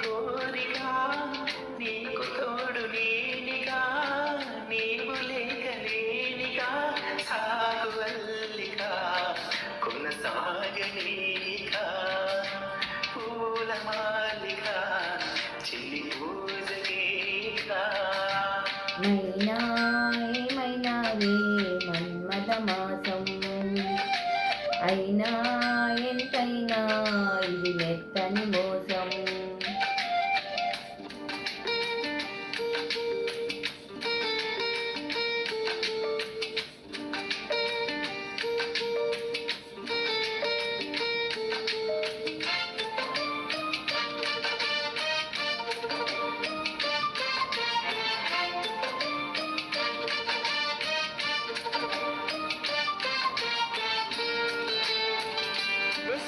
కోరిక నీకు తోడు నేనిగా నీవు లేకలేనిగా సాగు వల్లిక కొనసాగనీక పూల మాలిక చిన్ని పూజనీక మైనా ఏమైనావే మన్మథ మాసం అయినా ఎంతైనా ఇది మెత్తని మోసం.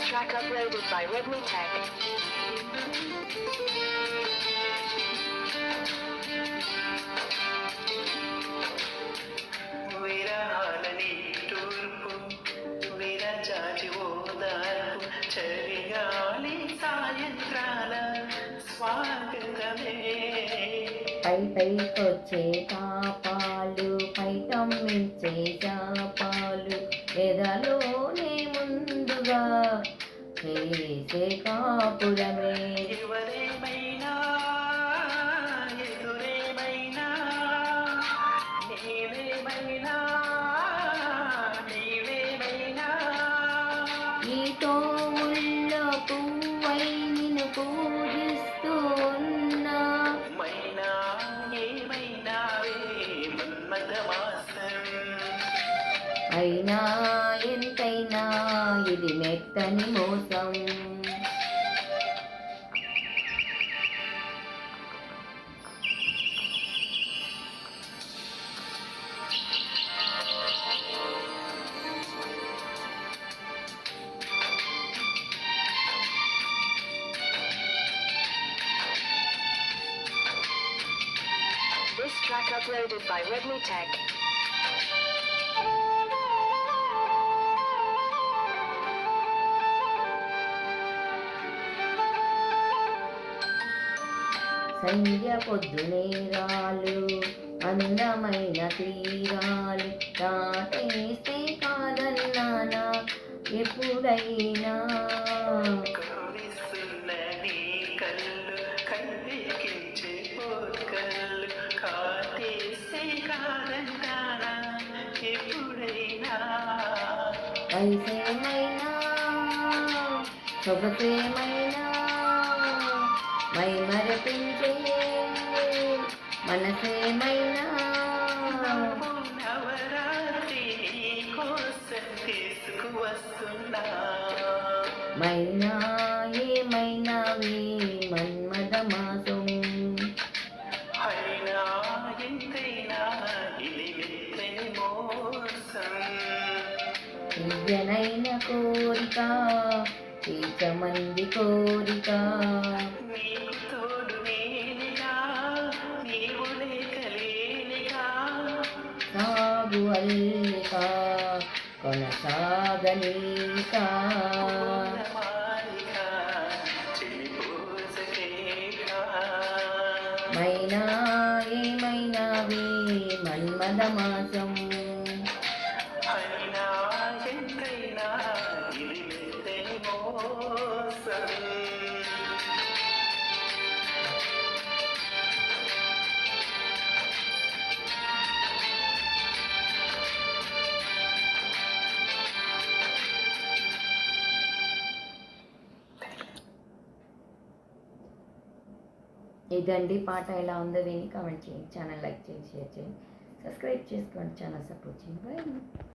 Track uploaded by Redmi Tech. విరహాలని తూర్పు విరచాచి ఓదార్పు చలిగాలి సాయంత్రాల స్వాగతమే. పైకొచ్చే తాపాలు పైటమ్మించే చాపాలు ఎదలోనే ముందుగా చేసే కాపురమే. ఎవరేమైనా ఎదురేమైనా నీవేమైనా నీవేమైనా నీతో ముళ్ళ పువ్వై నిన్ను పూజిస్తూ ఉన్నా మైనా ఏమైనావే మన్మథ మాసం అయినా ఎంతైనా ఇది మెత్తని మోసం. This track uploaded by Redmi Tech. సంధ్య పొద్దునేరాలు అందమైన తీరాలు దాటేస్తే కాదన్నానా ఎప్పుడైనా. కవ్విస్తున్న నీ కళ్ళు కవ్వికించే పోకళ్ళు కాటేస్తే కాదంటానా ఎప్పుడైనా. వయసేమైనా సొగసేమైనా మై మరపించే మనసేమైనా నవరాత్రి కోసం తీసుకువస్తున్నా. మైనా ఏమైనావే మన్మథ మాసం అయినా ఎంతైనా ఇది మెత్తని మోసం. తీయనైన కోరిక తీర్చమంది కోరిక నీకు తోడు నేనిగా నీవు లేకలేనిగా సాగు అల్లిక కొనసాగనీక పూలమాలిక చెలి పూజకేక మైనా ఏమైనావే మన్మథ మాసం అయినా ఎంతైనా ఇది మెత్తని మోసం. ఇదండి పాట ఎలా ఉందో విని కామెంట్ చేయండి. ఛానల్ లైక్ చేయండి, షేర్ చేయండి, సబ్స్క్రైబ్ చేసుకోండి, ఛానల్ సపోర్ట్ చేయండి. బాయ్.